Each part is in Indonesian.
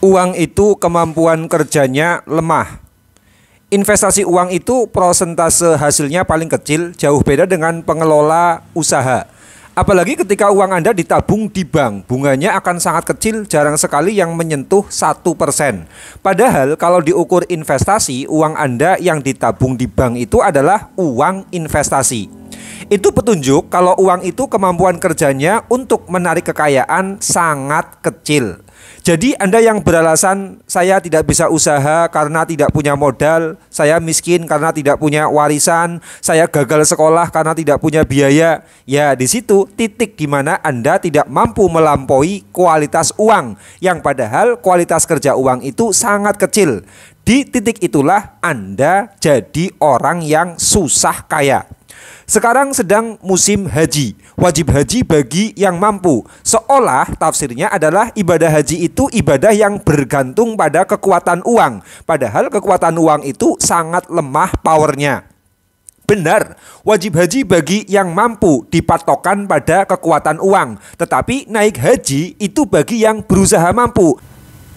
Uang itu kemampuan kerjanya lemah. Investasi uang itu prosentase hasilnya paling kecil, jauh beda dengan pengelola usaha. Apalagi ketika uang Anda ditabung di bank, bunganya akan sangat kecil, jarang sekali yang menyentuh 1%. Padahal kalau diukur investasi, uang Anda yang ditabung di bank itu adalah uang investasi. Itu petunjuk kalau uang itu kemampuan kerjanya untuk menarik kekayaan sangat kecil. Jadi Anda yang beralasan saya tidak bisa usaha karena tidak punya modal, saya miskin karena tidak punya warisan, saya gagal sekolah karena tidak punya biaya. Ya di situ titik di mana Anda tidak mampu melampaui kualitas uang, yang padahal kualitas kerja uang itu sangat kecil. Di titik itulah Anda jadi orang yang susah kaya. Sekarang sedang musim haji, wajib haji bagi yang mampu. Seolah tafsirnya adalah ibadah haji itu ibadah yang bergantung pada kekuatan uang. Padahal kekuatan uang itu sangat lemah powernya. Benar, wajib haji bagi yang mampu dipatokan pada kekuatan uang. Tetapi naik haji itu bagi yang berusaha mampu,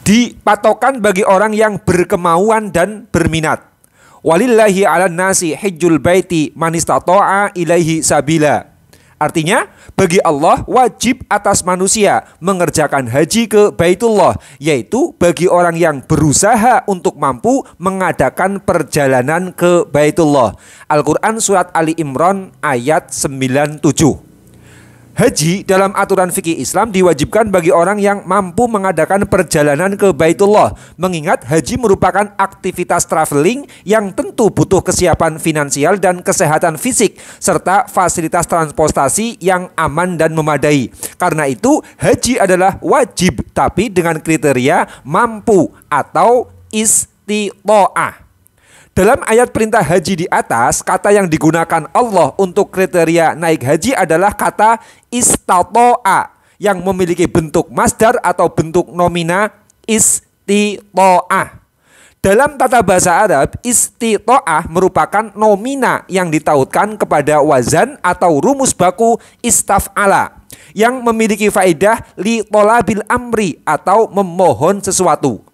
dipatokan bagi orang yang berkemauan dan berminat. Walillahi 'alan nasi hajjul baiti man istata'a ilaihi sabila. Artinya, bagi Allah wajib atas manusia mengerjakan haji ke Baitullah, yaitu bagi orang yang berusaha untuk mampu mengadakan perjalanan ke Baitullah. Al-Quran Surat Ali Imran ayat 97. Haji dalam aturan fikih Islam diwajibkan bagi orang yang mampu mengadakan perjalanan ke Baitullah, mengingat haji merupakan aktivitas traveling yang tentu butuh kesiapan finansial dan kesehatan fisik serta fasilitas transportasi yang aman dan memadai. Karena itu haji adalah wajib tapi dengan kriteria mampu atau istita'ah. Dalam ayat perintah haji di atas, kata yang digunakan Allah untuk kriteria naik haji adalah kata istata'a yang memiliki bentuk masdar atau bentuk nomina istita'ah. Dalam tata bahasa Arab, istita'ah merupakan nomina yang ditautkan kepada wazan atau rumus baku istaf'ala yang memiliki faedah li tolabil amri atau memohon sesuatu.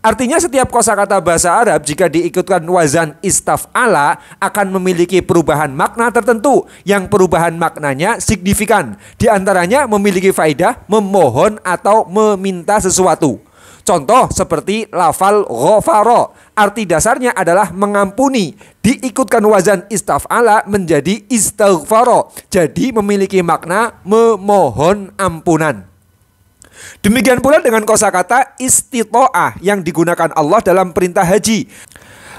Artinya setiap kosakata bahasa Arab jika diikutkan wazan istaf'ala akan memiliki perubahan makna tertentu yang perubahan maknanya signifikan. Di antaranya memiliki faedah memohon atau meminta sesuatu. Contoh seperti lafal ghafara, arti dasarnya adalah mengampuni. Diikutkan wazan istaf'ala menjadi istaghfara, jadi memiliki makna memohon ampunan. Demikian pula dengan kosakata istita'ah yang digunakan Allah dalam perintah haji.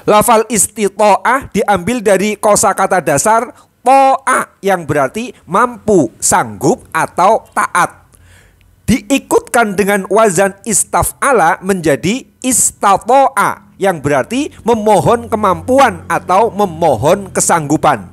Lafal istita'ah diambil dari kosakata dasar ta'a yang berarti mampu, sanggup atau taat. Diikutkan dengan wazan istaf'ala menjadi istata'a yang berarti memohon kemampuan atau memohon kesanggupan.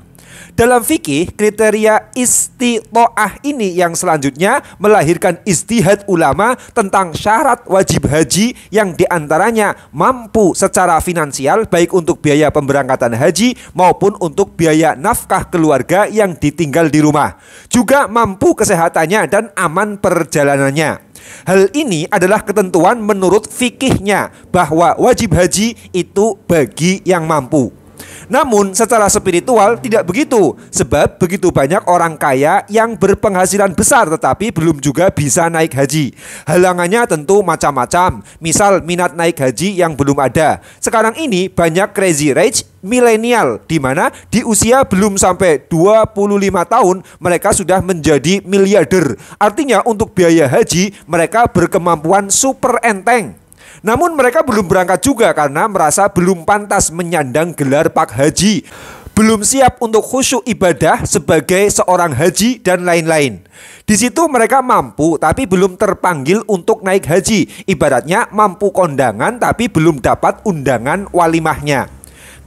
Dalam fikih, kriteria istita'ah ini yang selanjutnya melahirkan ijtihad ulama tentang syarat wajib haji yang diantaranya mampu secara finansial baik untuk biaya pemberangkatan haji maupun untuk biaya nafkah keluarga yang ditinggal di rumah. Juga mampu kesehatannya dan aman perjalanannya. Hal ini adalah ketentuan menurut fikihnya bahwa wajib haji itu bagi yang mampu. Namun secara spiritual tidak begitu, sebab begitu banyak orang kaya yang berpenghasilan besar tetapi belum juga bisa naik haji. Halangannya tentu macam-macam, misal minat naik haji yang belum ada. Sekarang ini banyak crazy rich milenial di mana di usia belum sampai 25 tahun mereka sudah menjadi miliarder. Artinya untuk biaya haji mereka berkemampuan super enteng. Namun mereka belum berangkat juga karena merasa belum pantas menyandang gelar Pak Haji, belum siap untuk khusyuk ibadah sebagai seorang haji dan lain-lain. Di situ mereka mampu tapi belum terpanggil untuk naik haji, ibaratnya mampu kondangan tapi belum dapat undangan walimahnya.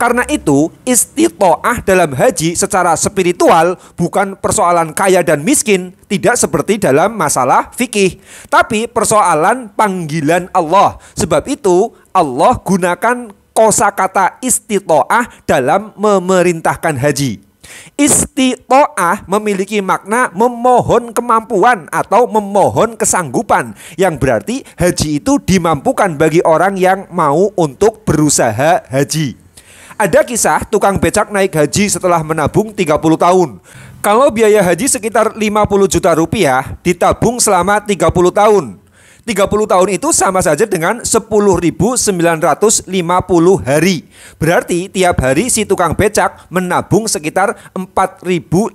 Karena itu, istita'ah dalam haji secara spiritual bukan persoalan kaya dan miskin, tidak seperti dalam masalah fikih, tapi persoalan panggilan Allah. Sebab itu, Allah gunakan kosakata istita'ah dalam memerintahkan haji. Istito'ah memiliki makna memohon kemampuan atau memohon kesanggupan, yang berarti haji itu dimampukan bagi orang yang mau untuk berusaha haji. Ada kisah tukang becak naik haji setelah menabung 30 tahun. Kalau biaya haji sekitar 50 juta rupiah, ditabung selama 30 tahun. 30 tahun itu sama saja dengan 10.950 hari. Berarti tiap hari si tukang becak menabung sekitar 4.500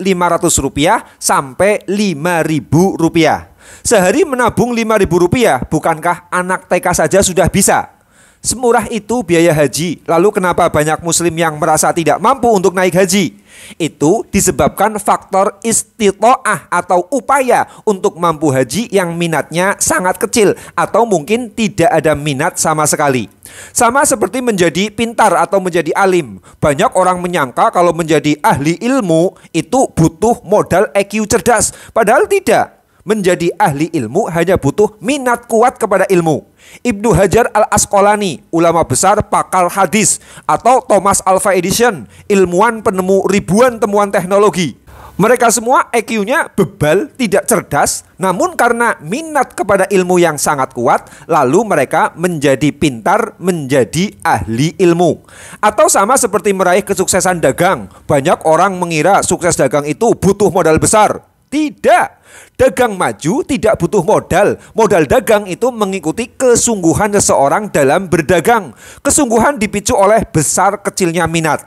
rupiah sampai 5.000 rupiah. Sehari menabung 5.000 rupiah, bukankah anak TK saja sudah bisa? Semurah itu biaya haji. Lalu kenapa banyak muslim yang merasa tidak mampu untuk naik haji? Itu disebabkan faktor istito'ah atau upaya untuk mampu haji yang minatnya sangat kecil atau mungkin tidak ada minat sama sekali. Sama seperti menjadi pintar atau menjadi alim. Banyak orang menyangka kalau menjadi ahli ilmu itu butuh modal EQ cerdas. Padahal tidak. Menjadi ahli ilmu hanya butuh minat kuat kepada ilmu. Ibnu Hajar al-Asqalani, ulama besar pakar hadis, atau Thomas Alva Edison, ilmuwan penemu ribuan temuan teknologi. Mereka semua EQ-nya bebal, tidak cerdas, namun karena minat kepada ilmu yang sangat kuat, lalu mereka menjadi pintar, menjadi ahli ilmu. Atau sama seperti meraih kesuksesan dagang. Banyak orang mengira sukses dagang itu butuh modal besar. Tidak. Dagang maju tidak butuh modal. Modal dagang itu mengikuti kesungguhan seseorang dalam berdagang. Kesungguhan dipicu oleh besar kecilnya minat.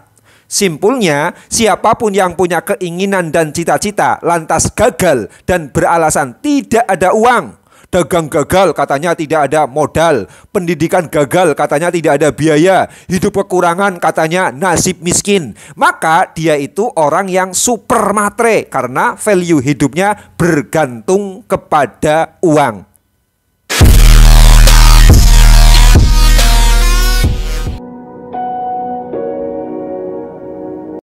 Simpulnya, siapapun yang punya keinginan dan cita-cita lantas gagal dan beralasan tidak ada uang. Dagang gagal katanya tidak ada modal, pendidikan gagal katanya tidak ada biaya, hidup kekurangan katanya nasib miskin. Maka dia itu orang yang super matre karena value hidupnya bergantung kepada uang.